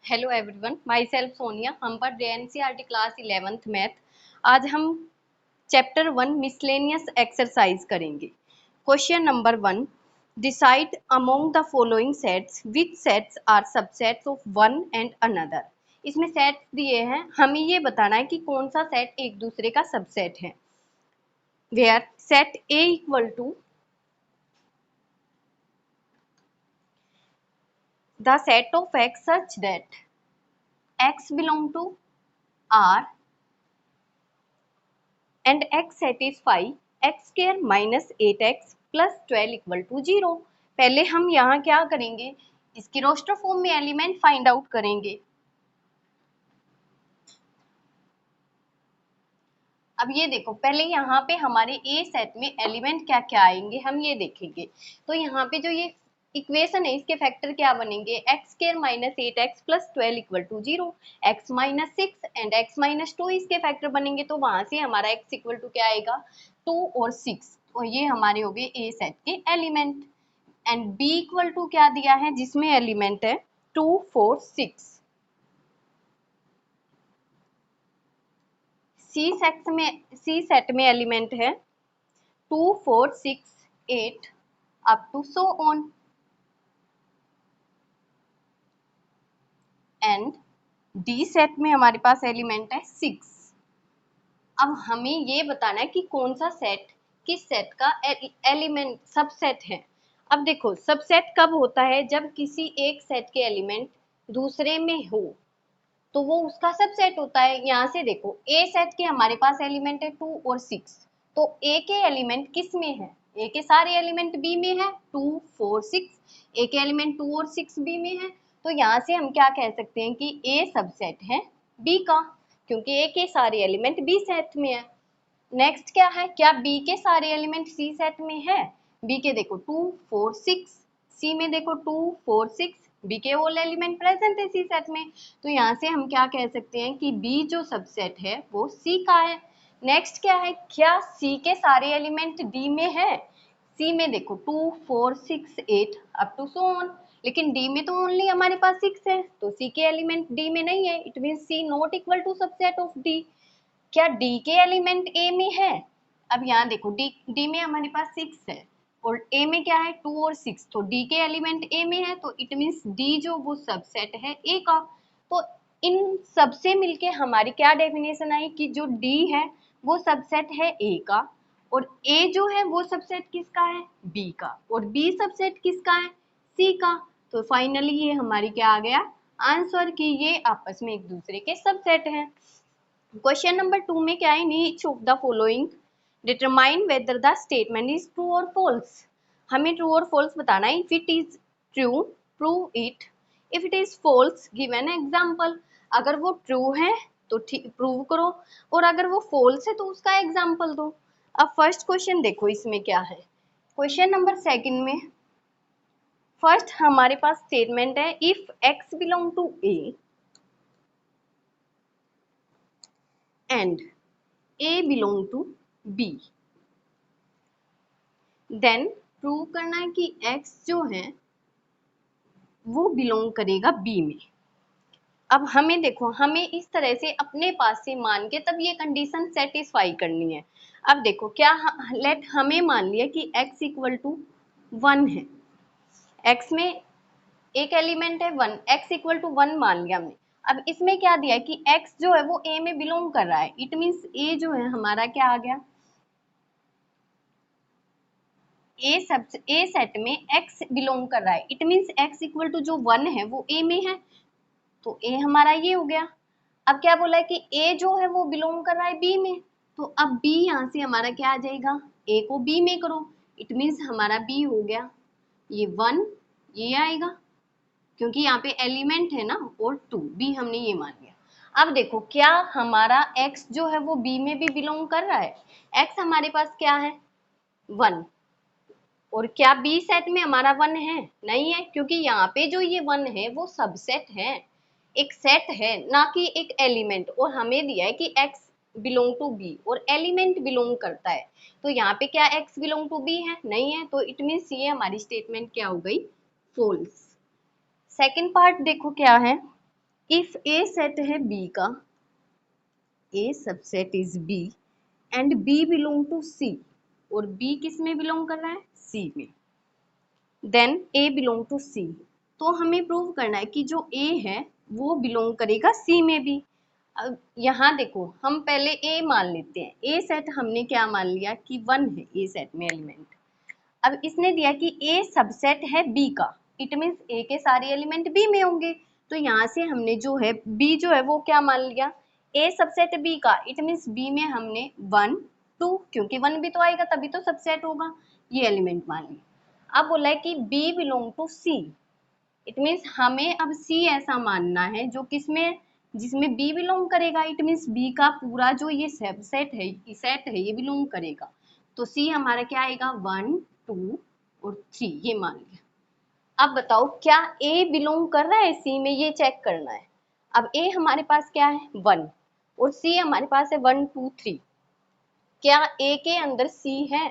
Hello everyone, myself Sonia. हम पर NCERT class 11th math. आज हम चैप्टर 1 मिसलेनियस एक्सरसाइज करेंगे। Question number 1, decide among the following sets which sets are subsets of one and another. इसमें sets दिए हैं, हमें ये बताना है कि कौन सा सेट एक दूसरे का सबसेट है। Where set A equal to the set of x such that x belong to R and x satisfy x square minus 8x plus 12 equal to 0। पहले हम यहाँ क्या करेंगे, इसकी रोस्टर फॉर्म में एलिमेंट फाइंड आउट करेंगे। अब ये देखो, पहले यहाँ पे हमारे ए सेट में एलिमेंट क्या क्या आएंगे हम ये देखेंगे। तो यहाँ पे जो ये इक्वेशन है इसके फैक्टर क्या बनेंगे, x square minus 8x plus 12 equal to 0, x minus 6 and x minus 2 इसके फैक्टर बनेंगे। तो वहां से हमारा x इक्वल टू क्या आएगा, 2 और 6। तो ये हमारे हो गए ए सेट के element. And b equal to क्या दिया है जिसमें एलिमेंट है 2 4 6। सी सेट में एलिमेंट है 2 4 6 8 up to so on. And D set में हमारे पास एलिमेंट है 6। अब हमें ये बताना है कि कौन सा सेट किस सेट का एलिमेंट सबसेट है। अब देखो, सबसेट कब होता है, जब किसी एक सेट के एलिमेंट दूसरे में हो तो वो उसका सबसेट होता है। यहाँ से देखो, ए सेट के हमारे पास एलिमेंट है 2 और 6, तो ए के एलिमेंट किस में है, ए के सारे एलिमेंट बी में है, 2 4 6। ए के एलिमेंट 2 और 6 बी में है, तो यहाँ से हम क्या कह सकते हैं कि ए सबसेट है बी का, क्योंकि ए के सारे एलिमेंट बी सेट में है। नेक्स्ट क्या है, क्या बी के सारे एलिमेंट सी सेट में है, बी के देखो 2 4 6, सी में देखो 2 4 6, बी के ऑल एलिमेंट प्रेजेंट है सी सेट में। तो यहाँ से हम क्या कह सकते हैं कि बी जो सबसेट है वो सी का है। नेक्स्ट क्या है, क्या सी के सारे एलिमेंट डी में है, सी में देखो 2 4 6 8 अप टू सो ऑन, लेकिन डी में तो ओनली हमारे पास 6 है, तो सी के एलिमेंट डी में नहीं है। It mean C not equal to subset of D. क्या डी के एलिमेंट ए में है, अब यहाँ देखो डी में हमारे पास 6 है और ए में क्या है 2 और 6, तो डी के एलिमेंट ए में है, तो इट मीन्स डी जो वो सबसेट है ए का। तो इन सबसे मिलके हमारी क्या डेफिनेशन आई कि जो डी है वो सबसेट है ए का, और ए जो है वो सबसेट किसका है, बी का, और बी सबसेट किसका है, सी का। तो फाइनली ये हमारी क्या आ गया आंसर कि ये आपस में एक दूसरे के सबसेट हैं। क्वेश्चन नंबर 2 में क्या है, in each of the following determine whether the statement is true और फॉल्स। हमें ट्रू और फॉल्स बताना है। If it is true prove it, if it is false give an example. अगर वो ट्रू है तो ठीक प्रूव करो, और अगर वो फॉल्स है तो उसका एग्जांपल दो। अब फर्स्ट क्वेश्चन देखो इसमें क्या है, क्वेश्चन नंबर 2 में फर्स्ट हमारे पास स्टेटमेंट है if x belong to A and A belong to B, then prove करना है कि X जो है वो बिलोंग करेगा B में। अब हमें देखो, हमें इस तरह से अपने पास से मान के तब ये कंडीशन सेटिस्फाई करनी है। अब देखो क्या लेट हमें मान लिया कि X इक्वल टू 1 है, X में एक एलिमेंट है 1, X इक्वल टू 1 मान लिया हमने। अब इसमें क्या दिया है कि X जो है वो A में बिलोंग कर रहा है, इट मीन्स A जो है हमारा क्या आ गया, ए सेट में x बिलोंग कर रहा है, it means x equal to जो 1 है वो a में है, तो a हमारा ये हो गया। अब क्या बोला है कि a जो है वो बिलोंग कर रहा है b में, तो अब b यहाँ से हमारा क्या आ जाएगा, a को b में करो, इट मीन्स हमारा b हो गया ये 1, ये आएगा क्योंकि यहाँ पे एलिमेंट है ना, और 2 b हमने ये मान लिया। अब देखो क्या हमारा x जो है वो b में भी बिलोंग कर रहा है, x हमारे पास क्या है 1, और क्या बी सेट में हमारा 1 है, नहीं है, क्योंकि यहाँ पे जो ये 1 है वो सबसेट है, एक सेट है ना कि एक एलिमेंट, और हमें दिया है कि x बिलोंग टू बी और एलिमेंट बिलोंग करता है, तो यहाँ पे क्या x बिलोंग टू बी है, नहीं है, तो इट मीन्स ये हमारी स्टेटमेंट क्या हो गई, फॉल्स। सेकंड पार्ट देखो क्या है, इफ ए सेट है बी का, a subset is b and b belong to c, और बी किस में बिलोंग कर रहा है, सी में, देन ए बिलोंग टू सी। तो हमें प्रूव करना है कि जो ए है वो बिलोंग करेगा सी में भी। अब यहाँ देखो, हम पहले ए मान लेते हैं। ए सेट हमने क्या मान लिया कि 1 है ए सेट में एलिमेंट। अब इसने दिया कि ए सबसेट है बी का, इट मीन्स ए के सारे एलिमेंट बी में होंगे। तो यहाँ से हमने जो है बी जो है वो क्या मान लिया, ए सबसेट बी का, इट मीन्स बी में हमने 1 2, क्योंकि 1 भी तो आएगा तभी तो सबसेट होगा, ये एलिमेंट मान लिया। अब बोला है कि B belong to C, it means हमें अब सी ऐसा मानना है जो किसमें, जिसमें बी बिलोंग करेगा। इट मीन्स बी का पूरा जो ये सबसेट है, सेट है, ये बिलोंग करेगा। तो सी हमारा क्या आएगा, 1 2 और 3, ये मान लिया। अब बताओ क्या ए बिलोंग कर रहा है सी में, ये चेक करना है। अब ए हमारे पास क्या है 1 और सी हमारे पास है 1 2 3। क्या ए के अंदर सी है,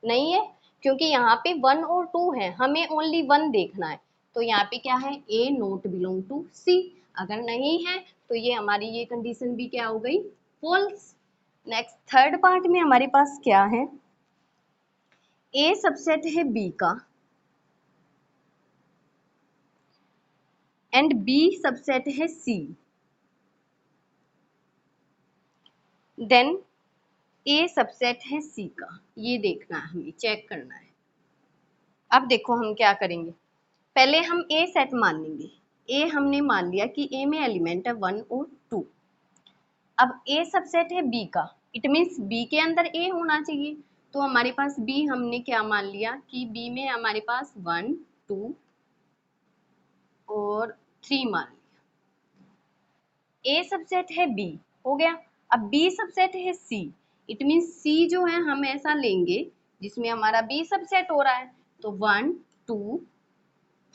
नहीं है, क्योंकि यहाँ पे 1 और 2 है, हमें ओनली 1 देखना है। तो यहाँ पे क्या है, ए नॉट बिलोंग टू सी। अगर नहीं है तो ये हमारी ये कंडीशन भी क्या हो गई, फॉल्स। नेक्स्ट थर्ड पार्ट में हमारे पास क्या है, ए सबसेट है बी का एंड बी सबसेट है सी, देन ए सबसेट है सी का। ये देखना है, हमें चेक करना है। अब देखो हम क्या करेंगे, पहले हम ए सेट मान लेंगे। ए हमने मान लिया कि ए में एलिमेंट है 1 और 2। अब ए सबसेट है बी का, इट मीन्स बी के अंदर ए होना चाहिए। तो हमारे पास बी हमने क्या मान लिया कि बी में हमारे पास 1 2 और 3 मान लिया। ए सबसेट है बी, हो गया। अब बी सबसेट है सी, इट मीन्स सी जो है हम ऐसा लेंगे जिसमें हमारा बी सबसेट हो रहा है। तो 1 2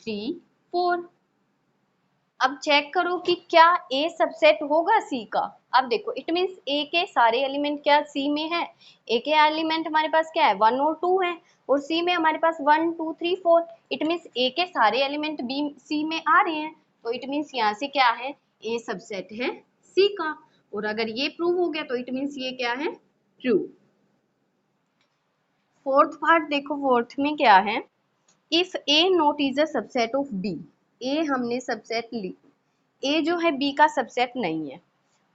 3 4। अब चेक करो कि क्या ए सबसेट होगा सी का। अब देखो इट मीन्स ए के सारे एलिमेंट क्या सी में है, ए के एलिमेंट हमारे पास क्या है 1 और 2 है, और सी में हमारे पास 1 2 3 4। इट मीन्स ए के सारे एलिमेंट बी सी में आ रहे हैं। तो इट मीन्स यहाँ से क्या है, ए सबसेट है सी का। और अगर ये प्रूव हो गया तो इट मीन्स ये क्या है, ट्रू। फोर्थ पार्ट देखो, फोर्थ में क्या है, if a not is a subset of b. A हमने सबसेट ली, ए जो है बी का सबसेट नहीं है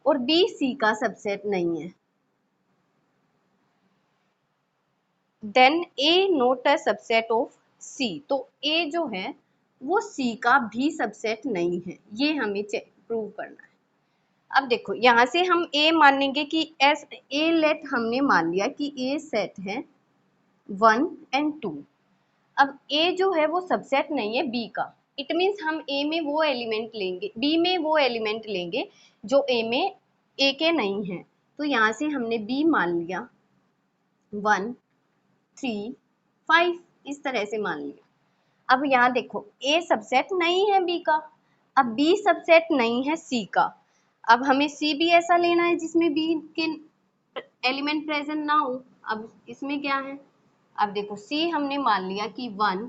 और बी सी का सबसेट नहीं है, then a not a subset of c. तो ए जो है वो सी का भी सबसेट नहीं है, ये हमें प्रूव करना है। अब देखो यहाँ से हम ए मानेंगे कि एस ए लेट हमने मान लिया कि ए सेट है 1 एंड 2। अब ए जो है वो सबसेट नहीं है बी का, इट मीन्स हम ए में वो एलिमेंट लेंगे, बी में वो एलिमेंट लेंगे जो ए में ए के नहीं है। तो यहाँ से हमने बी मान लिया 1 3 5, इस तरह से मान लिया। अब यहाँ देखो ए सबसेट नहीं है बी का, अब बी सबसेट नहीं है सी का। अब हमें सी भी ऐसा लेना है जिसमें बी के एलिमेंट प्रेजेंट ना हो। अब इसमें क्या है, अब देखो सी हमने मान लिया कि 1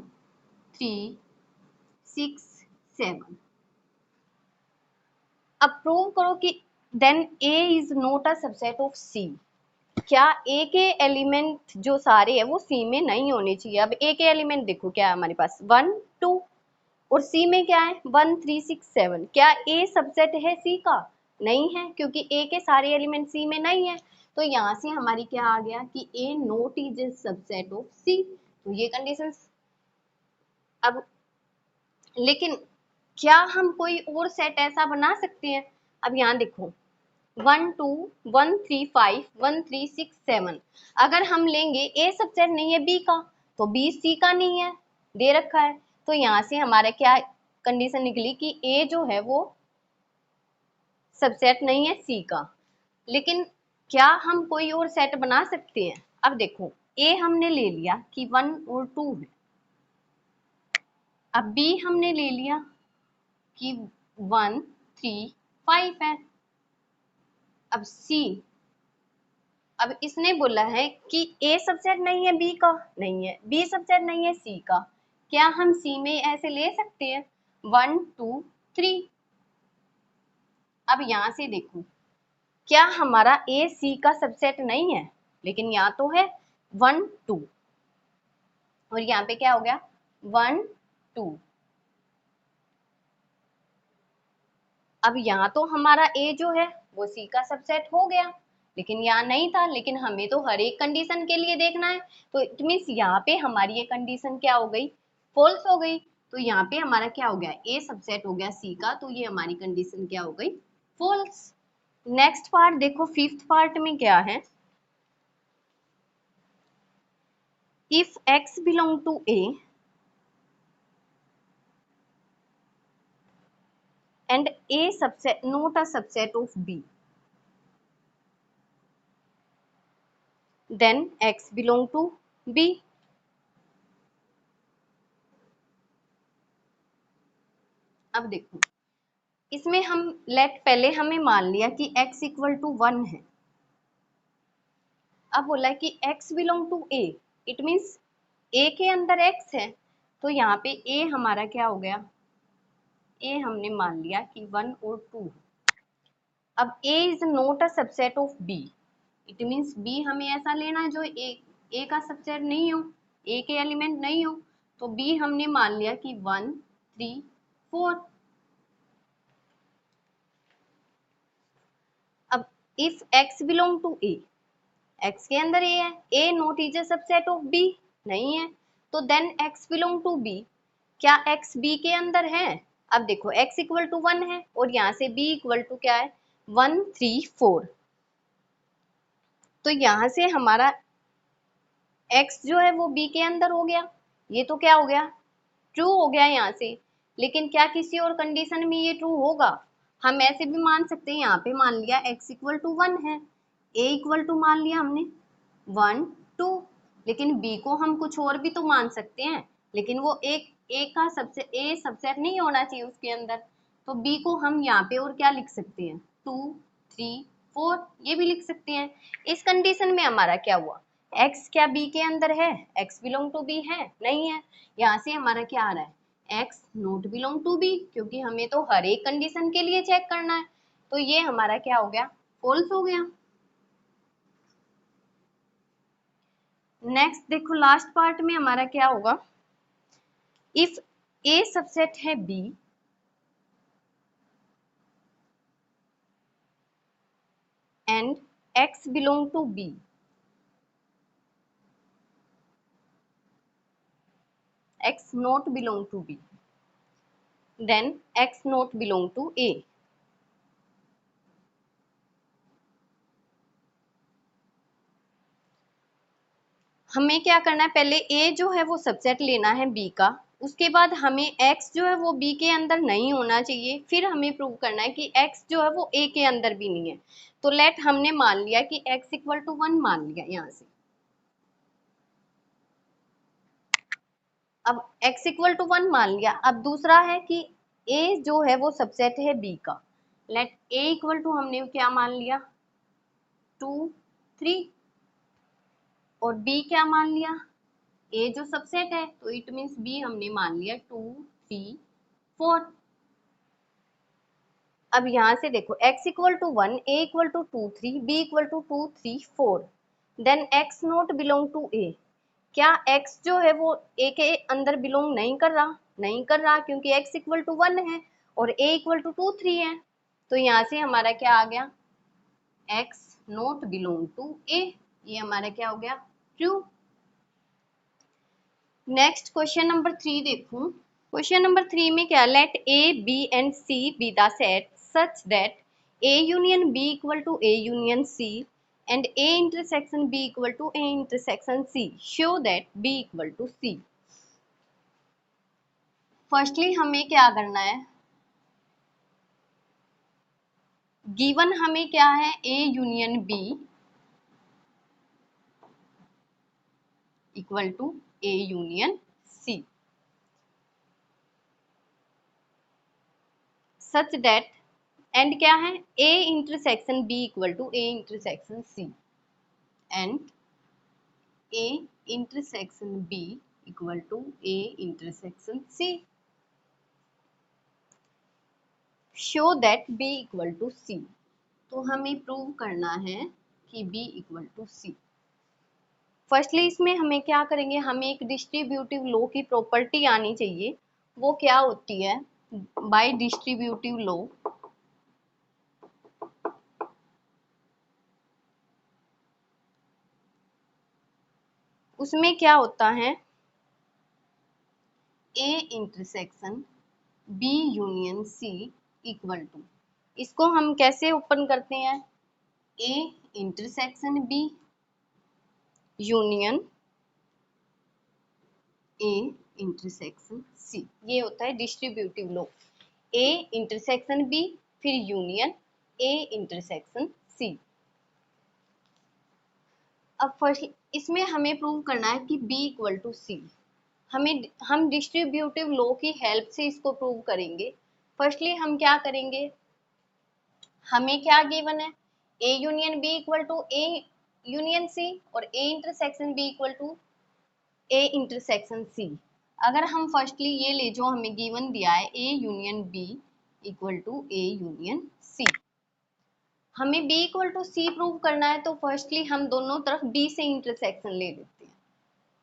3 6 7। अब प्रूव करो कि then a is not a subset of c. क्या ए के एलिमेंट जो सारे है वो सी में नहीं होने चाहिए। अब ए के एलिमेंट देखो क्या है हमारे पास 1 2, और सी में क्या है 1 3 6 7। क्या ए सबसेट है सी का, नहीं है, क्योंकि ए के सारे एलिमेंट सी में नहीं है। तो यहाँ से हमारी क्या आ गया कि a not is a subset of c. तो ये कंडीशंस। अब लेकिन क्या हम कोई और सेट ऐसा बना सकते हैं। अब यहाँ देखो 1 2 1 3 5 1 3 6 7, अगर हम लेंगे ए सबसेट नहीं है बी का, तो बी सी का नहीं है, दे रखा है। तो यहाँ से हमारा क्या कंडीशन निकली कि ए जो है वो सबसेट नहीं है सी का। लेकिन क्या हम कोई और सेट बना सकते हैं। अब देखो ए हमने ले लिया कि 1 और 2 है, अब बी हमने ले लिया कि 1 3 5 है। अब सी, अब इसने बोला है कि ए सबसेट नहीं है बी का, नहीं है, बी सबसेट नहीं है सी का। क्या हम सी में ऐसे ले सकते हैं 1 2 3। अब यहाँ से देखो, क्या हमारा ए सी का सबसेट नहीं है, लेकिन यहाँ तो है 1 2, और यहाँ पे क्या हो गया 1 2। अब यहाँ तो हमारा ए जो है वो सी का सबसेट हो गया, लेकिन यहाँ नहीं था, लेकिन हमें तो हर एक कंडीशन के लिए देखना है, तो इट मीन्स यहाँ पे हमारी ये कंडीशन क्या हो गई, फॉल्स हो गई। तो यहाँ पे हमारा क्या हो गया, ए सबसेट हो गया सी का, तो ये हमारी कंडीशन क्या हो गई, फॉल्स। नेक्स्ट पार्ट देखो, फिफ्थ पार्ट में क्या है, if x belong to A and A subset not a subset of B, then X belong to B। अब देखो, इसमें हम लेट पहले हमें मान लिया कि x इक्वल टू 1 है। अब बोला कि x belong to A, it means A के अंदर x है, तो यहाँ पे A हमारा क्या हो गया, A हमने मान लिया कि 1 और 2। अब A is not a subset of B, it means B हमें ऐसा लेना है जो A का सबसेट नहीं हो, A के एलिमेंट नहीं हो, तो B हमने मान लिया कि 1 3 4। अब if x belong to A, x के अंदर A है, A not is a subset of B, नहीं है, तो then x belong to B, क्या x B के अंदर है। अब देखो x इक्वल टू 1 है और यहाँ से B इक्वल टू क्या है 1 3 4, तो यहाँ से हमारा x जो है वो B के अंदर हो गया, ये तो क्या हो गया, ट्रू हो गया यहाँ से। लेकिन क्या किसी और कंडीशन में ये ट्रू होगा, हम ऐसे भी मान सकते हैं, यहाँ पे मान लिया x इक्वल टू 1 है, a इक्वल टू मान लिया हमने 1 2, लेकिन b को हम कुछ और भी तो मान सकते हैं, लेकिन वो एक a का सबसे a सबसेट नहीं होना चाहिए उसके अंदर, तो b को हम यहाँ पे और क्या लिख सकते हैं 2 3 4, ये भी लिख सकते हैं। इस कंडीशन में हमारा क्या हुआ, x क्या b के अंदर है, x बिलोंग टू b है, नहीं है, यहाँ से हमारा क्या आ रहा है x not belong to b, क्योंकि हमें तो हर एक कंडीशन के लिए चेक करना है, तो ये हमारा क्या हो गया, फॉल्स हो गया। नेक्स्ट देखो, लास्ट पार्ट में हमारा क्या होगा, इफ ए सबसेट है b and x belong to b, x not belong to b, then x not belong to a. हमें क्या करना है, पहले ए जो है वो सबसेट लेना है बी का, उसके बाद हमें x जो है वो b के अंदर नहीं होना चाहिए, फिर हमें प्रूव करना है कि x जो है वो a के अंदर भी नहीं है। तो लेट हमने मान लिया कि x इक्वल टू 1 मान लिया यहाँ से। अब x इक्वल टू 1 मान लिया, अब दूसरा है कि a जो है वो सबसेट है b का, लेट a इक्वल टू हमने क्या मान लिया 2 3, और b क्या मान लिया, a जो सबसेट है, तो इट मीन्स b हमने मान लिया 2 3 4। अब यहाँ से देखो x equal to 1, a equal to 2 3, b equal to 2 3 4, then x not belong to a, क्या x जो है वो a के अंदर बिलोंग नहीं कर रहा, नहीं कर रहा, क्योंकि x इक्वल टू 1 है और a इक्वल टू 2 3 है, तो यहाँ से हमारा क्या आ गया, x not belong to a, ये हमारा क्या हो गया, ट्रू। नेक्स्ट क्वेश्चन नंबर 3 देखो, क्वेश्चन नंबर 3 में क्या, let A B and C be the set such that A union B equal to A union C and A intersection B equal to A intersection C, show that B equal to C. Firstly हमें क्या करना है, given हमें क्या है, A union B equal to A union C, such that, and क्या है, ए intersection B equal to A intersection C and A intersection B equal to A intersection C, show that B equal to C। तो हमें prove करना है कि B equal to C। Firstly इसमें हमें क्या करेंगे, हमें एक डिस्ट्रीब्यूटिव लॉ की प्रॉपर्टी आनी चाहिए। वो क्या होती है, बाय डिस्ट्रीब्यूटिव लॉ उसमें क्या होता है, A intersection B union C equal to, इसको हम कैसे ओपन करते हैं, A intersection B union A intersection C, ये होता है distributive law. A intersection B फिर यूनियन A इंटरसेक्शन C। अब फर्स्ट इसमें हमें प्रूव करना है कि B इक्वल टू C। हम डिस्ट्रीब्यूटिव लॉ की हेल्प से इसको प्रूव करेंगे। फर्स्टली हम क्या करेंगे, हमें क्या गिवन है, A union B equal to A union C और A intersection B equal to A intersection C। अगर हम फर्स्टली ये ले जो हमें गिवन दिया है A union B equal to A union C, हमें B equal to C prove करना है तो फर्स्टली हम दोनों तरफ B से इंटरसेक्शन ले लेते हैं।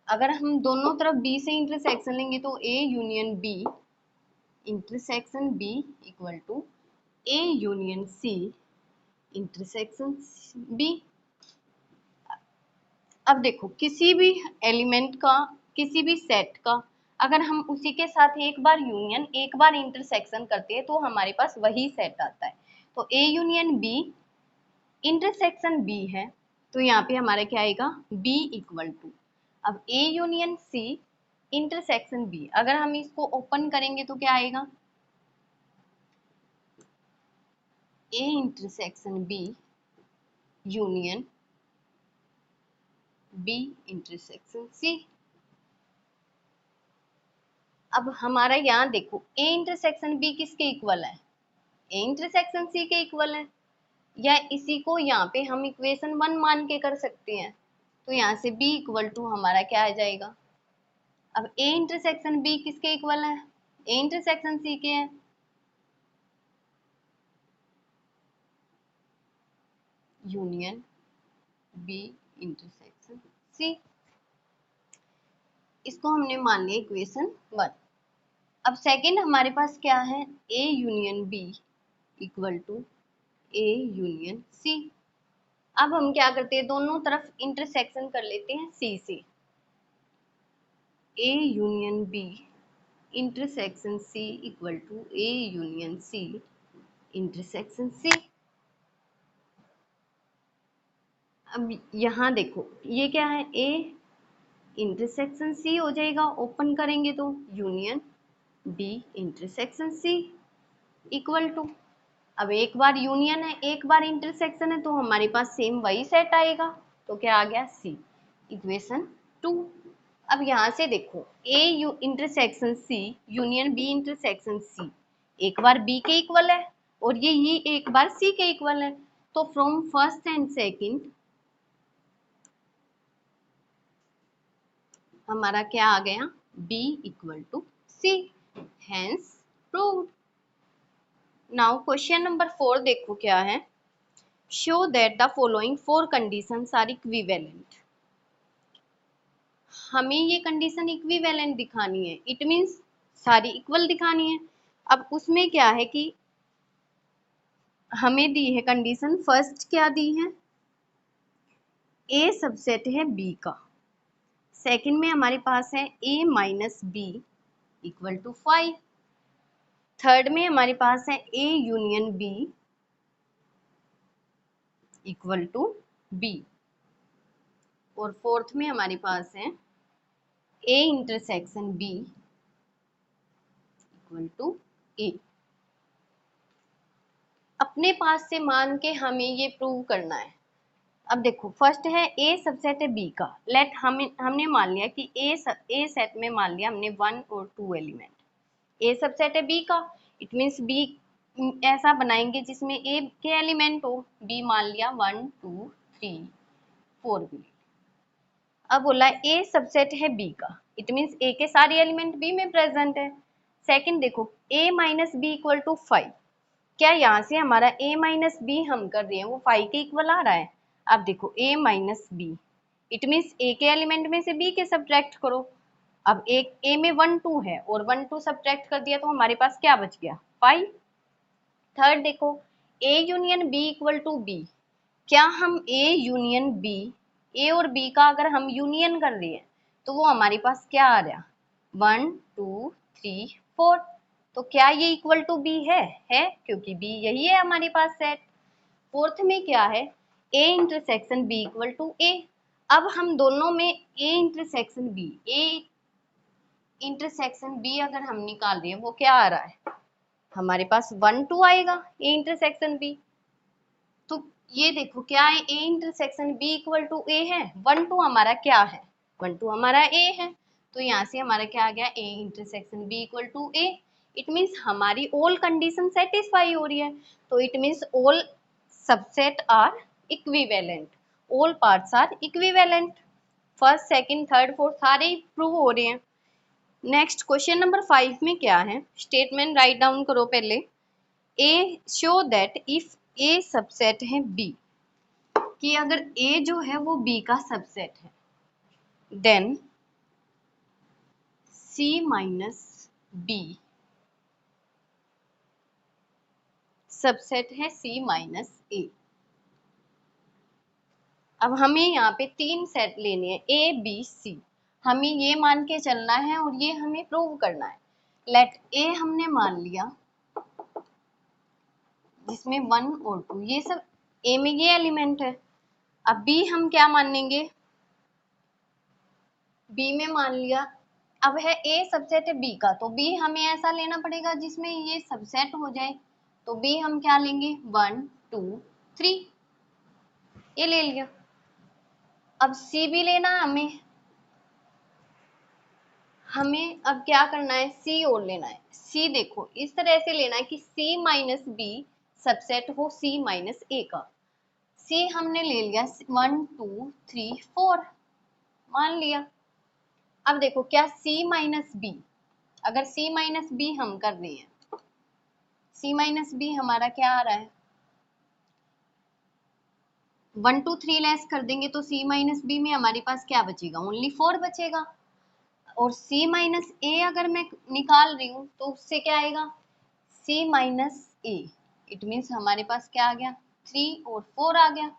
अगर हम दोनों तरफ B से इंटरसेक्शन लेंगे तो A union B intersection B equal to A union C intersection B। अब देखो किसी भी एलिमेंट का, किसी भी सेट का अगर हम उसी के साथ एक बार यूनियन एक बार इंटरसेक्शन करते हैं तो हमारे पास वही सेट आता है। तो A union B intersection B है, तो यहाँ पे हमारा क्या आएगा, B इक्वल टू, अब A union C intersection B, अगर हम इसको ओपन करेंगे तो क्या आएगा, A intersection B union B intersection C। अब हमारा यहाँ देखो A इंटरसेक्शन B किसके इक्वल है, A इंटरसेक्शन C के इक्वल है, या इसी को यहाँ पे हम इक्वेशन 1 मान के कर सकते हैं। तो यहाँ से B इक्वल टू हमारा क्या आ जाएगा, अब A इंटरसेक्शन B किसके इक्वल है, A इंटरसेक्शन C के है, यूनियन B इंटरसेक्शन C। इसको हमने मान लिया इक्वेशन 1। अब सेकंड हमारे पास क्या है, A union B equal to A union C। अब हम क्या करते हैं, दोनों तरफ इंटरसेक्शन कर लेते हैं C से, A union B intersection C equal to A union C intersection C। अब यहाँ देखो ये क्या है, A इंटरसेक्शन C हो जाएगा, ओपन करेंगे तो union B intersection C equal to, अब एक बार यूनियन है एक बार इंटरसेक्शन है तो हमारे पास सेम वही सेट आएगा, तो क्या आ गया C इक्वेशन 2। अब यहाँ से देखो A intersection C union B intersection C एक बार B के इक्वल है और ये एक बार C के इक्वल है, तो फ्रॉम फर्स्ट एंड सेकंड हमारा क्या आ गया, B equal to C, hence proved. Now question number 4 देखो क्या है, show that the following 4 conditions are equivalent. हमें ये कंडीशन इक्विवेलेंट दिखानी है, इट मींस सारी इक्वल दिखानी है। अब उसमें क्या है कि हमें दी है कंडीशन, फर्स्ट क्या दी है, A सबसेट है B का, सेकंड में हमारे पास है A minus B equal to 5, third में हमारे पास है A union B equal to B, और फोर्थ में हमारे पास है A intersection B equal to A। अपने पास से मान के हमें ये प्रूव करना है। अब देखो फर्स्ट है A सबसेट है B का, लेट हमने मान लिया कि A सेट में मान लिया हमने 1 और 2 एलिमेंट, A सबसेट है B का, इट मींस B ऐसा बनाएंगे जिसमें A के एलिमेंट हो, B मान लिया 1 2 3 4 भी। अब बोला A सबसेट है B का, इट मींस A के सारे एलिमेंट B में प्रेजेंट है। सेकंड देखो A minus B equal to 5, क्या यहाँ से हमारा a माइनस बी हम कर रहे हैं वो 5 के इक्वल आ रहा है? अब देखो a minus B, it means a के एलिमेंट में से b के सब्ट्रैक्ट करो। अब एक a में 1 2 है और 1 2 सब्ट्रैक्ट कर दिया तो हमारे पास क्या बच गया? 5। थर्ड देखो, a union b equal to b, क्या हम a यूनियन b, a और b का अगर हम यूनियन कर रहे हैं तो वो हमारे पास क्या आ रहा? 1 2 3 4। तो क्या ये इक्वल टू बी है क्योंकि बी यही है हमारे पास सेट। फोर्थ में क्या है? ए intersection B equal to a. अब हम दोनों में ए इंटरसेक्शन बी अगर हम निकाल रहे हैं वो क्या आ रहा है? हमारे पास 1 2 आएगा ए इंटरसेक्शन बी। तो ये देखो क्या है, ए intersection B equal to a है। 1 2 हमारा क्या है? 1 2 हमारा ए है। तो यहाँ से हमारा क्या आ गया? A intersection B equal to A. It means हमारी ऑल कंडीशन सेटिस्फाई हो रही है। तो it means all subset are equivalent, all parts are equivalent. First second third fourth सारे प्रूव हो रहे हैं। नेक्स्ट क्वेश्चन नंबर 5 में क्या है? स्टेटमेंट राइट डाउन करो पहले। A show that if a subset है बी, कि अगर ए जो है वो बी का सबसेट है, देन सी माइनस बी सबसेट है सी माइनस ए। अब हमें यहाँ पे 3 सेट लेने हैं ए बी सी, हमें ये मान के चलना है और ये हमें प्रूव करना है। लेट ए हमने मान लिया जिसमें 1 और 2 ये सब ए में ये एलिमेंट है। अब बी हम क्या मानेंगे? बी में मान लिया, अब है ए सबसेट है बी का, तो बी हमें ऐसा लेना पड़ेगा जिसमें ये सबसेट हो जाए। तो बी हम क्या लेंगे? 1 2 3, ये ले लिया। अब सी भी लेना है हमें अब क्या करना है? सी और लेना है। सी देखो इस तरह से लेना है कि सी माइनस बी सबसेट हो सी माइनस ए का। सी हमने ले लिया 1 2 3 4, मान लिया। अब देखो क्या सी माइनस बी, अगर सी माइनस बी हम कर रहे हैं, सी माइनस बी हमारा क्या आ रहा है? 1 2 3 लेस कर देंगे तो सी माइनस बी में हमारे पास क्या बचेगा? ओनली 4 बचेगा। और सी माइनस ए अगर मैं निकाल रही हूँ तो उससे क्या आएगा? सी माइनस ए, इट मीन्स हमारे पास क्या आ गया? 3 और 4 आ गया।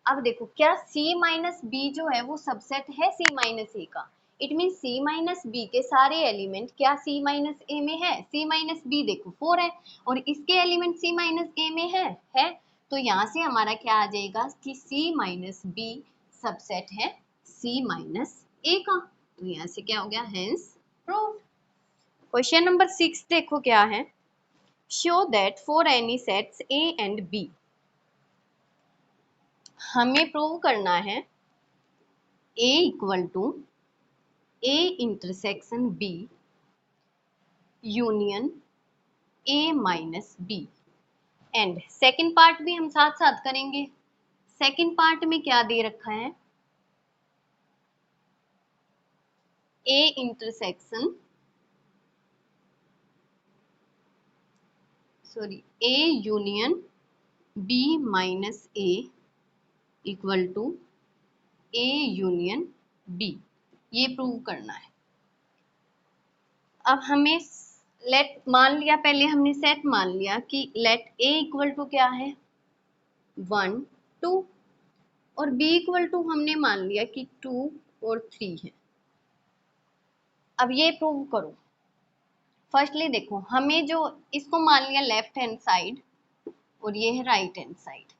अब देखो क्या सी माइनस बी जो है वो सबसेट है सी माइनस ए का? It mean C minus B के सारे एलिमेंट क्या सी माइनस ए में है? सी माइनस बी देखो 4 है और इसके एलिमेंट सी माइनस ए में है। तो यहाँ से हमारा क्या आ जाएगा कि सी माइनस बी सबसेट है सी माइनस ए का। तो यहाँ से क्या हो गया? Hence proved. क्वेश्चन नंबर 6 देखो क्या है? Show that for any sets A and B, हमें प्रूव करना है A equal to A intersection B union A minus B। And second part भी हम साथ साथ करेंगे। सेकेंड पार्ट में क्या दे रखा है? A intersection A union B minus A equal to A union B, ये प्रूव करना है। अब हमें लेट मान लिया, पहले हमने सेट मान लिया कि लेट A इक्वल टू क्या है? 1 2 और B इक्वल टू हमने मान लिया कि 2 और 3 है। अब ये प्रूव करो। फर्स्टली देखो हमें जो इसको मान लिया लेफ्ट हैंड साइड और ये है राइट हैंड साइड।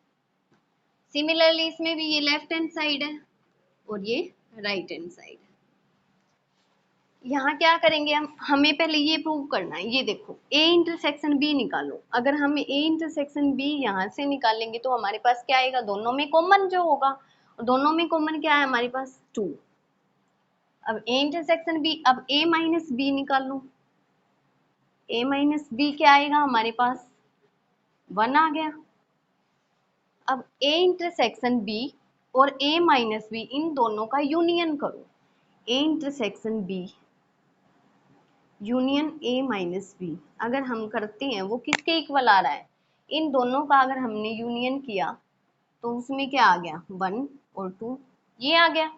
सिमिलरली इसमें भी ये लेफ्ट हैंड साइड है और ये राइट हैंड साइड है। यहाँ क्या करेंगे हम? हमें पहले ये प्रूव करना है। ये देखो A इंटरसेक्शन B निकालो। अगर हम A इंटरसेक्शन B यहाँ से निकालेंगे तो हमारे पास क्या आएगा? दोनों में कॉमन जो होगा, और दोनों में कॉमन क्या है हमारे पास? 2। अब A इंटरसेक्शन B, अब A माइनस बी निकाल लो। A माइनस बी क्या आएगा हमारे पास? 1 आ गया। अब A इंटरसेक्शन B और A माइनस बी इन दोनों का यूनियन करो। A intersection B union A minus B अगर हम करते हैं वो किसके इक्वल आ रहा है, इन दोनों का अगर हमने यूनियन किया तो उसमें क्या आ गया, 1 और 2 ये आ गया।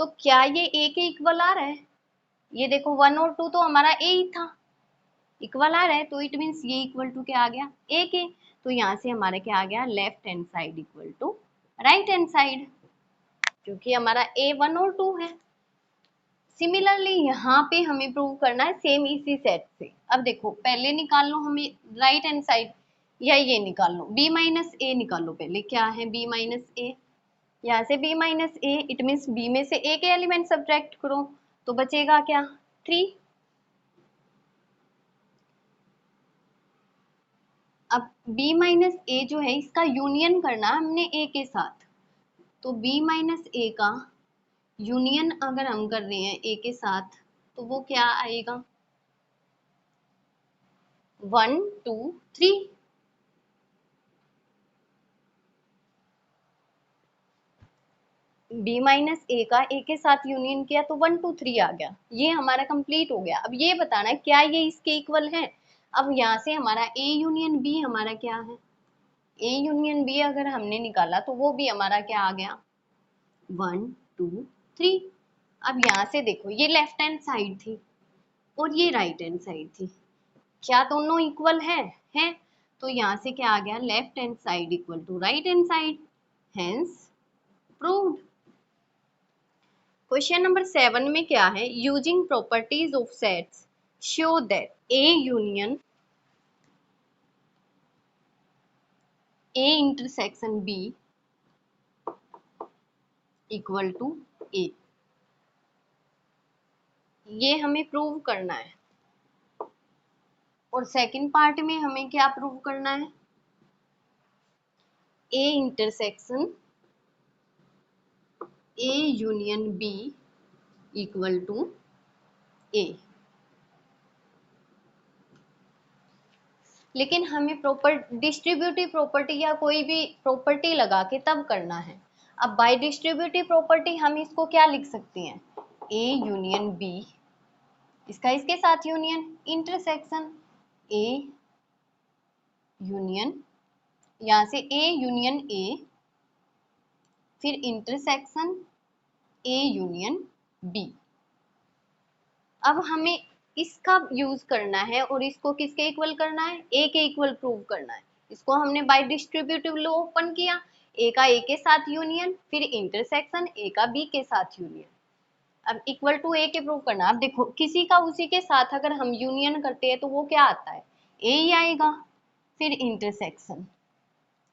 तो क्या ये ए के इक्वल आ रहा है, ये देखो 1 और 2 तो हमारा ए ही था, इक्वल आ रहा है, तो इट मीन्स ये इक्वल टू क्या आ गया, ए के। तो यहाँ से हमारा क्या आ गया, left hand side equal to right hand side, क्योंकि हमारा ए 1 और 2 है। सिमिलरली यहाँ पे हमें प्रूव करना है सेम इसी सेट से। अब देखो पहले निकाल लो हमें राइट हैंड साइड, या ये निकाल लो b माइनस ए निकाल लो, पहले क्या है b माइनस ए, यहाँ से b minus A it means b में से a के एलिमेंट सब्ट्रैक्ट करो तो बचेगा क्या, 3। अब b माइनस ए जो है इसका यूनियन करना है हमने a के साथ, तो b माइनस ए का यूनियन अगर हम कर रहे हैं a के साथ तो वो क्या आएगा, 1 2 3। b माइनस ए का a के साथ यूनियन किया तो 1 2 3 आ गया, ये हमारा कंप्लीट हो गया। अब ये बताना है क्या ये इसके इक्वल है। अब यहाँ से हमारा a यूनियन b हमारा क्या है, a यूनियन b अगर हमने निकाला तो वो भी हमारा क्या आ गया, 1 2 3। अब यहाँ से देखो ये लेफ्ट हैंड साइड थी और ये राइट हैंड साइड थी, क्या दोनों इक्वल है? तो यहाँ से क्या आ गया, left hand side equal to right hand side, hence proved. Question number 7 में क्या है, using properties of sets show that A union a intersection B equal to a, ये हमें प्रूव करना है। और सेकंड पार्ट में हमें क्या प्रूव करना है, ए intersection A union B equal to a. लेकिन हमें प्रॉपर डिस्ट्रीब्यूटिव प्रॉपर्टी या कोई भी प्रॉपर्टी लगा के तब करना है। अब बाय डिस्ट्रीब्यूटिव प्रॉपर्टी हम इसको क्या लिख सकते हैं, ए यूनियन बी, इसका इसके साथ यूनियन, इंटरसेक्शन ए यूनियन, यहाँ से ए यूनियन ए, फिर इंटरसेक्शन ए यूनियन बी। अब हमें इसका यूज करना है और इसको किसके इक्वल करना है, ए के इक्वल प्रूव करना है। इसको हमने बाय डिस्ट्रीब्यूटिव लॉ ओपन किया, ए का ए के साथ यूनियन, फिर इंटरसेक्शन ए का बी के साथ यूनियन, अब इक्वल टू ए के प्रूव करना। अब देखो किसी का उसी के साथ अगर हम यूनियन करते हैं तो वो क्या आता है, ए ही आएगा, फिर इंटरसेक्शन,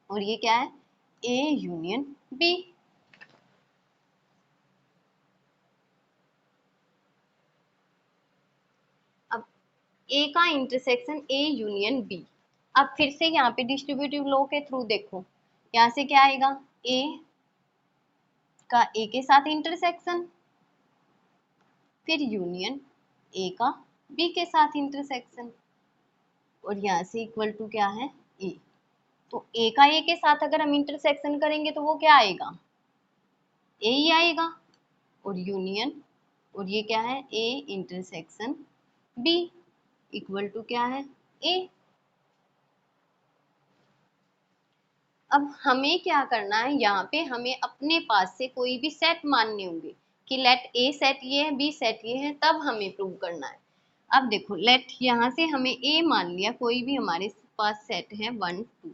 और ये क्या है, ए यूनियन बी। अब ए का इंटरसेक्शन ए यूनियन बी, अब फिर से यहाँ पे डिस्ट्रीब्यूटिव लॉ के थ्रू देखो, यहाँ से क्या आएगा, ए का ए के साथ इंटरसेक्शन, फिर यूनियन ए का बी के साथ इंटरसेक्शन, और यहाँ से इक्वल टू क्या है, ए। तो ए का ए के साथ अगर हम इंटरसेक्शन करेंगे तो वो क्या आएगा, ए ही आएगा, और यूनियन, और ये क्या है, ए इंटरसेक्शन बी इक्वल टू क्या है, ए। अब हमें क्या करना है, यहाँ पे हमें अपने पास से कोई भी सेट मानने होंगे कि लेट ए सेट ये है, बी सेट ये है, तब हमें प्रूव करना है। अब देखो लेट यहाँ से हमें ए मान लिया, कोई भी हमारे पास सेट है 1 2,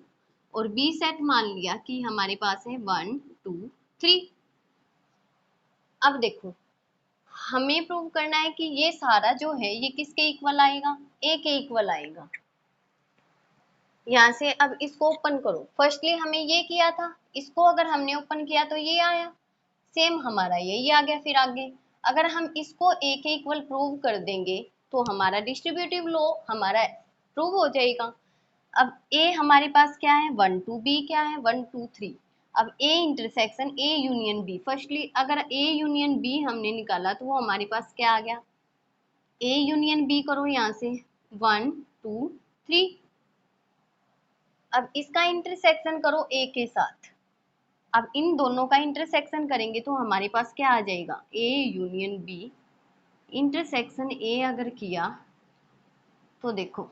और बी सेट मान लिया कि हमारे पास है 1 2 3। अब देखो हमें प्रूव करना है कि ये सारा जो है ये किसके इक्वल आएगा, ए के इक्वल आएगा। यहाँ से अब इसको ओपन करो, फर्स्टली हमें ये किया था, इसको अगर हमने ओपन किया तो ये आया, सेम हमारा यही आ गया। फिर आगे अगर हम इसको ए के इक्वल प्रूव कर देंगे तो हमारा डिस्ट्रीब्यूटिव लॉ हमारा प्रूव हो जाएगा। अब ए हमारे पास क्या है 1 2, बी क्या है 1 2 3। अब A intersection A union B, firstly अगर ए यूनियन बी हमने निकाला तो वो हमारे पास क्या आ गया, ए यूनियन बी करो यहाँ से 1 2 3। अब इसका इंटरसेक्शन करो ए के साथ, अब इन दोनों का इंटरसेक्शन करेंगे तो हमारे पास क्या आ जाएगा, A union B intersection A अगर किया तो देखो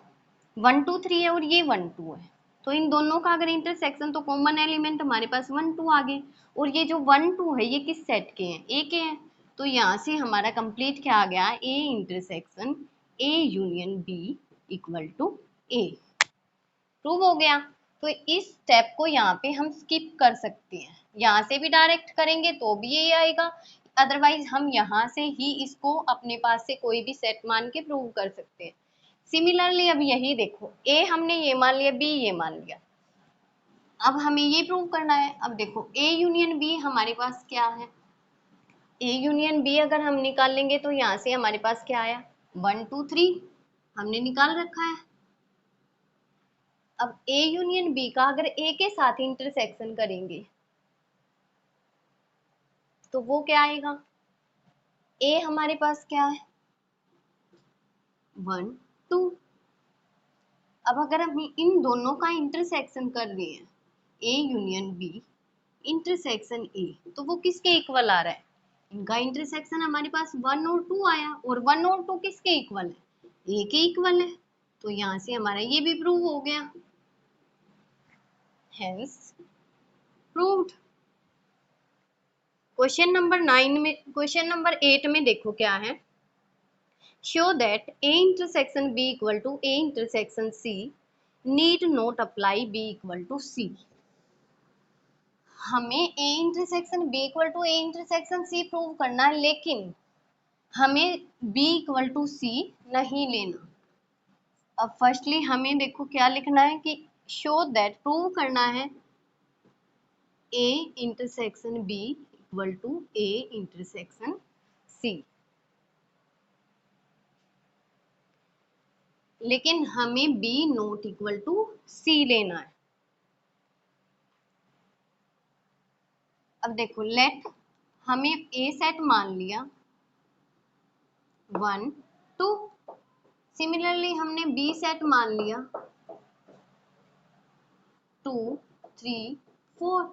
1 2 3 है और ये 1 2 है, तो इन दोनों का अगर इंटरसेक्शन, तो कॉमन एलिमेंट हमारे पास 1 2 आ गए। और ये जो 1 2 है ये किस सेट के हैं, ए के हैं। तो यहाँ से हमारा कंप्लीट क्या आ गया, A intersection A union B equal to A, prove हो गया। तो इस स्टेप को यहाँ पे हम स्किप कर सकते हैं, यहाँ से भी डायरेक्ट करेंगे तो भी ये आएगा, अदरवाइज हम यहाँ से ही इसको अपने पास से कोई भी सेट मान के प्रूव कर सकते हैं। सिमिलरली अब यही देखो, ए हमने ये मान लिया, बी ये मान लिया, अब हमें ये प्रूव करना है। अब देखो ए यूनियन बी हमारे पास क्या है, ए यूनियन बी अगर हम निकाल लेंगे तो यहाँ से हमारे पास क्या आया, 1 2 3 हमने निकाल रखा है। अब ए यूनियन बी का अगर ए के साथ इंटरसेक्शन करेंगे तो वो क्या आएगा, ए हमारे पास क्या है 1 2। अब अगर हम इन दोनों का इंटरसेक्शन कर रहे हैं, A union B intersection A, तो वो किसके इक्वल आ रहा है, इनका इंटरसेक्शन हमारे पास 1 और 2 आया, और 1 और 2 किसके इक्वल है, ए के इक्वल है। तो यहाँ से हमारा ये भी प्रूव हो गया, हेंस प्रूव्ड। क्वेश्चन नंबर 8 में देखो क्या है, show that A intersection B equal to A intersection C need not apply B equal to C। हमें A intersection B equal to A intersection C prove करना है, लेकिन हमें B equal to C नहीं लेना। अब फर्स्टली हमें देखो क्या लिखना है कि show that प्रूव करना है A intersection B equal to A intersection C, लेकिन हमें B not equal to C लेना है। अब देखो लेट हमें A सेट मान लिया 1 2, सिमिलरली हमने B सेट मान लिया 2 3 4।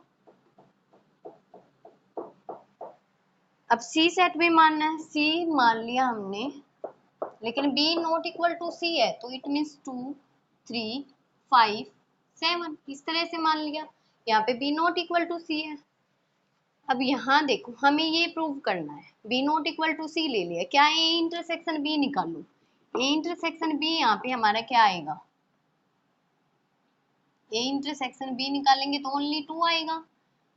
अब C सेट भी मानना है, C मान लिया हमने, लेकिन B not equal to C है, तो इट मीन्स 2 3 5 7 इस तरह से मान लिया, यहाँ पे B not equal to C है। अब यहाँ देखो हमें ये प्रूव करना है, B not equal to C ले लिया, क्या A इंटरसेक्शन B निकालू, A इंटरसेक्शन B यहाँ पे हमारा क्या आएगा, A इंटरसेक्शन B निकालेंगे तो ओनली 2 आएगा,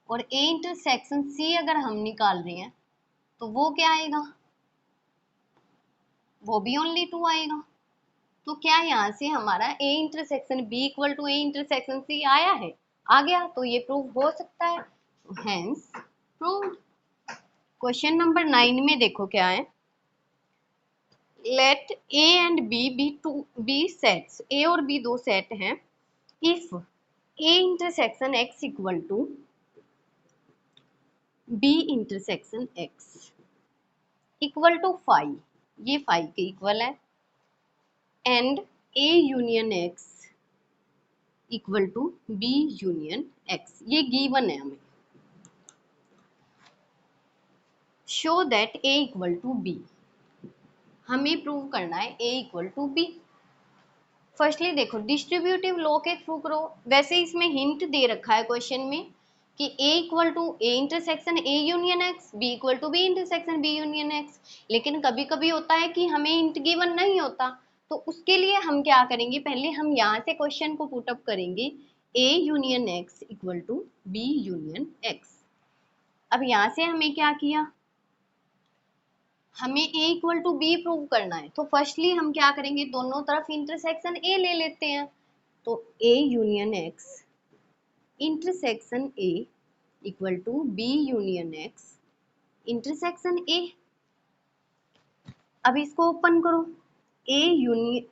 और A इंटरसेक्शन C अगर हम निकाल रहे हैं तो वो क्या आएगा, वो भी ओनली 2 आएगा। तो क्या यहाँ से हमारा A intersection B equal to A intersection C आया है, आ गया, तो ये प्रूव हो सकता है, हेंस प्रूव्ड। क्वेश्चन नंबर 9 में देखो क्या है, let A and B sets, A और B दो सेट हैं, if A intersection X equal to B intersection X equal to 5, ये 5 के इक्वल है, and A union X equal to B union X, ये गिवन है हमें। Show that A equal to B, हमें प्रूव करना है A equal to B। Firstly देखो डिस्ट्रीब्यूटिव लॉ के थ्रू करो, वैसे इसमें हिंट दे रखा है क्वेश्चन में कि A equal to A intersection A union X, B equal to B intersection B union X, लेकिन कभी कभी होता है कि हमें हिंट गिवन नहीं होता, तो उसके लिए हम क्या करेंगे, पहले हम यहाँ से क्वेश्चन को पुटअप करेंगे, A union X equal to B union X। अब यहाँ से हमें क्या किया, हमें A equal to B prove करना है, तो फर्स्टली हम क्या करेंगे, दोनों तरफ इंटरसेक्शन A ले लेते हैं, तो A union X intersection A equal to B union X intersection A। अब इसको ओपन करो, A union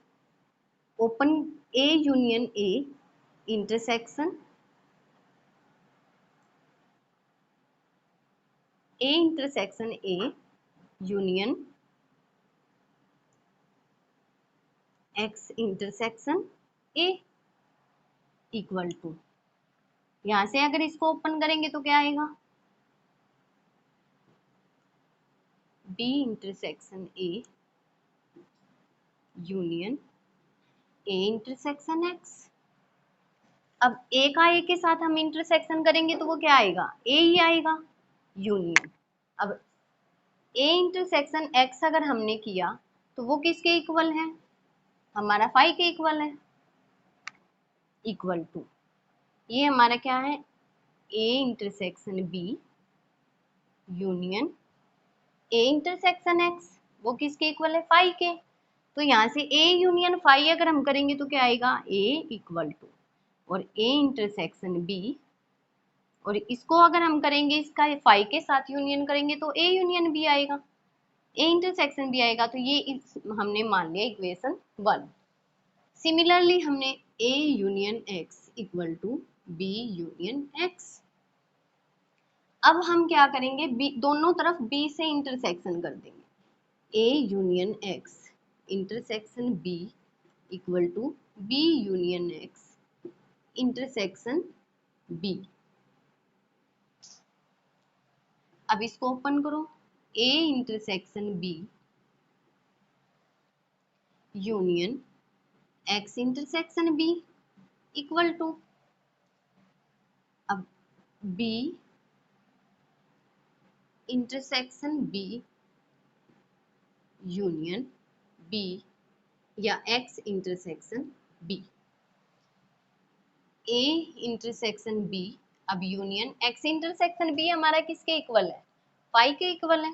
open A union A intersection A intersection A union X intersection A equal to, यहाँ से अगर इसको ओपन करेंगे तो क्या आएगा, B intersection A union A intersection X। अब A का A के साथ हम इंटरसेक्शन करेंगे तो वो क्या आएगा, A ही आएगा, यूनियन। अब A इंटरसेक्शन X अगर हमने किया तो वो किसके इक्वल है, हमारा फाई के इक्वल है, इक्वल टू ये हमारा क्या है, A intersection B union A intersection X, वो किसके इक्वल है, फाई के। तो यहाँ से A यूनियन फाई अगर हम करेंगे तो क्या आएगा, A इक्वल टू और A इंटरसेक्शन B, और इसको अगर हम करेंगे इसका फाई के साथ यूनियन करेंगे तो A यूनियन B आएगा, A इंटरसेक्शन B आएगा। तो ये हमने मान लिया इक्वेशन 1। सिमिलरली हमने A union X equal to B union X। अब हम क्या करेंगे, दोनों तरफ B से इंटरसेक्शन कर देंगे, A union X intersection B equal to B union X intersection B। अब इसको ओपन करो, A intersection B union X intersection B equal to, अब B intersection B union B या X intersection B, A intersection B अब union X intersection B हमारा किसके इक्वल है, फाई के इक्वल है,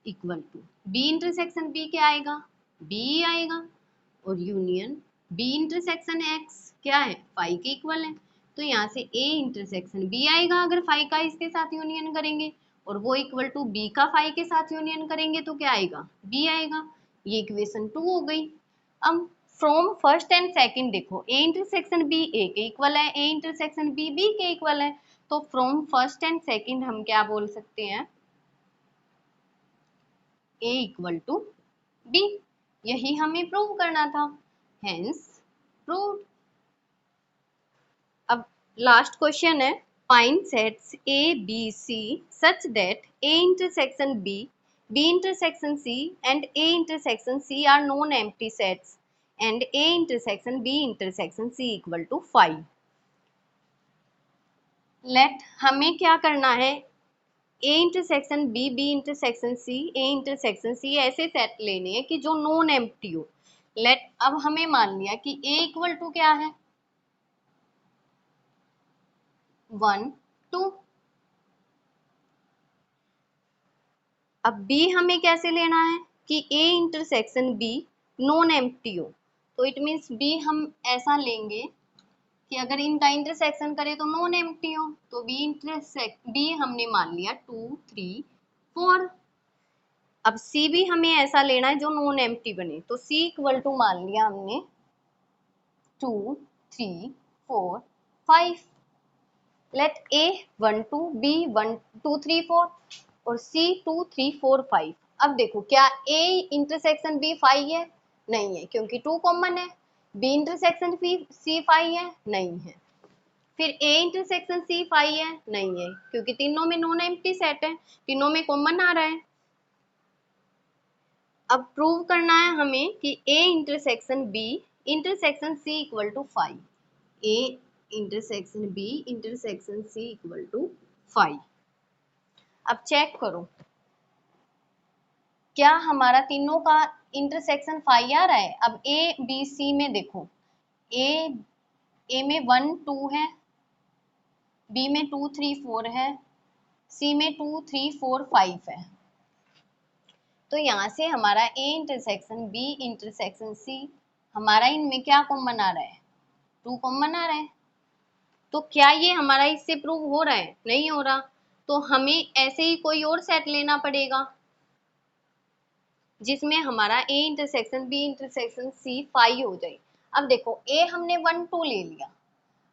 equal to B intersection B क्या आएगा, B आएगा, और यूनियन B इंटरसेक्शन X क्या है, फाई के इक्वल है। तो यहाँ से A इंटरसेक्शन B आएगा अगर फाई का इसके साथ यूनियन करेंगे, और वो इक्वल टू B का फाई के साथ यूनियन करेंगे तो क्या आएगा, B आएगा। ये इक्वेशन 2 हो गई। अब फ्रॉम फर्स्ट एंड सेकंड देखो, A इंटरसेक्शन B A के इक्वल है, A इंटरसेक्शन B B के इक्वल है। तो फ्रॉम फर्स्ट एंड सेकंड हम क्या बोल सकते हैं, A इक्वल टू B। यही हमें प्रूव करना था, हेंस प्रूव। अब लास्ट क्वेश्चन है, find sets A B C such that A intersection B B intersection C and A intersection C are non-empty sets and A intersection B intersection C equal to 5। Late हमें क्या करना है, A intersection B B intersection C A intersection C ऐसे set लेने हैं कि जो non empty हो। लेट अब हमें मान लिया कि A इक्वल टू क्या है, 1 2। अब B हमें कैसे लेना है कि A intersection B non empty हो, तो इट मीन्स B हम ऐसा लेंगे कि अगर इनका इंटरसेक्शन करे तो नॉन एम्प्टी हो। तो B हमने मान लिया 2 3 4। अब C भी हमें ऐसा लेना है जो नॉन एम्प्टी बने, तो C इक्वल टू मान लिया हमने 2 3 4 5। लेट A 1 2 B 1 2 3 4 और C 2 3 4 5। अब देखो क्या A इंटरसेक्शन B 5 है, नहीं है क्योंकि 2 कॉमन है। B इंटरसेक्शन C 5 है, नहीं है। फिर A इंटरसेक्शन C 5 है, नहीं है क्योंकि तीनों में नॉन एम्प्टी सेट है, तीनों में कॉमन आ रहा है। अब प्रूव करना है हमें कि A intersection B intersection C equal to 5, A intersection B intersection C equal to 5। अब चेक करो क्या हमारा तीनों का इंटरसेक्शन 5 आ रहा है। अब A B C में देखो, A में 1 2 है, B में 2 3 4 है, C में 2 3 4 5 है। तो यहाँ से हमारा A intersection B intersection C हमारा इनमें क्या कॉमन आ रहा है, 2 कॉमन आ रहा है। तो क्या ये हमारा इससे प्रूव हो रहा है, नहीं हो रहा। तो हमें ऐसे ही कोई और सेट लेना पड़ेगा जिसमें हमारा A intersection B intersection C 5 हो जाए। अब देखो A हमने 1 2 ले लिया,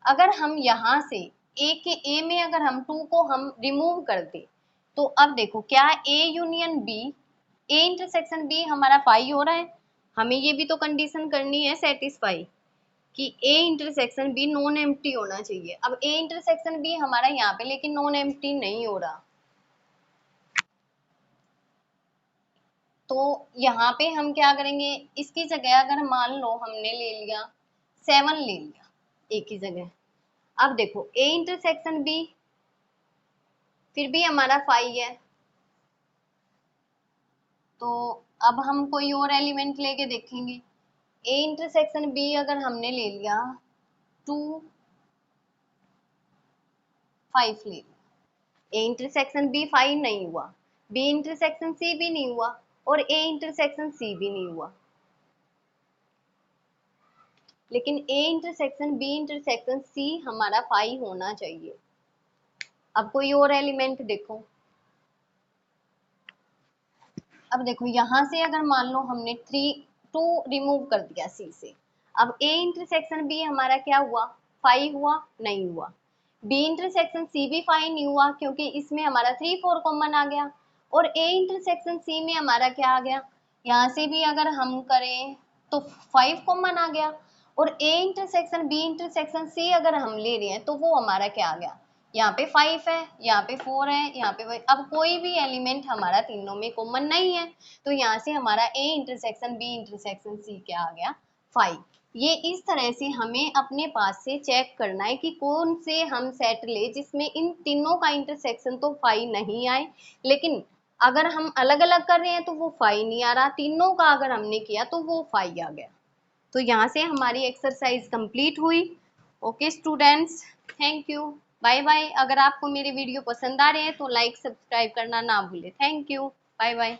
अगर हम यहाँ से A में अगर हम 2 को हम रिमूव कर दे तो अब देखो क्या A union B A intersection B हमारा 5 हो रहा है। हमें ये भी तो कंडीशन करनी है सेटिस्फाई कि A intersection B non empty होना चाहिए। अब A इंटरसेक्शन B हमारा यहाँ पे लेकिन नॉन एम्प्टी नहीं हो रहा। तो यहाँ पे हम क्या करेंगे, इसकी जगह अगर मान लो हमने ले लिया 7 ले लिया ए की जगह। अब देखो ए इंटरसेक्शन बी फिर भी हमारा 5 है, तो अब हम कोई और एलिमेंट लेके देखेंगे। ए इंटरसेक्शन बी अगर हमने ले लिया 2 5 ले लिया, ए इंटरसेक्शन बी 5 नहीं हुआ, बी इंटरसेक्शन सी भी नहीं हुआ और ए इंटरसेक्शन सी भी नहीं हुआ, लेकिन A intersection B intersection C हमारा 5 होना चाहिए। अब कोई और एलिमेंट देखो। अब देखो यहाँ से अगर मान लो हमने 2 रिमूव कर दिया सी से, अब ए इंटरसेक्शन बी हमारा क्या हुआ, 5 हुआ नहीं हुआ, बी इंटरसेक्शन सी भी 5 नहीं हुआ क्योंकि इसमें हमारा 3 4 कॉमन आ गया, और ए इंटरसेक्शन सी में हमारा क्या आ गया, यहाँ से भी अगर हम करें तो 5 कॉमन आ गया, और A intersection B intersection C अगर हम ले रहे हैं तो वो हमारा क्या आ गया, यहाँ पे 5 है, यहाँ पे 4 है, यहाँ पे 5। अब कोई भी एलिमेंट हमारा तीनों में कॉमन नहीं है, तो यहाँ से हमारा A intersection B intersection C क्या आ गया, 5। ये इस तरह से हमें अपने पास से चेक करना है कि कौन से हम सेट ले जिसमें इन तीनों का इंटरसेक्शन तो 5 नहीं आए, लेकिन अगर हम अलग अलग कर रहे हैं तो वो 5 नहीं आ रहा, तीनों का अगर हमने किया तो वो 5 आ गया। तो यहाँ से हमारी एक्सरसाइज कंप्लीट हुई। Okay students, thank you, bye bye. अगर आपको मेरे वीडियो पसंद आ रहे हैं तो लाइक सब्सक्राइब करना ना भूलें। Thank you, bye bye.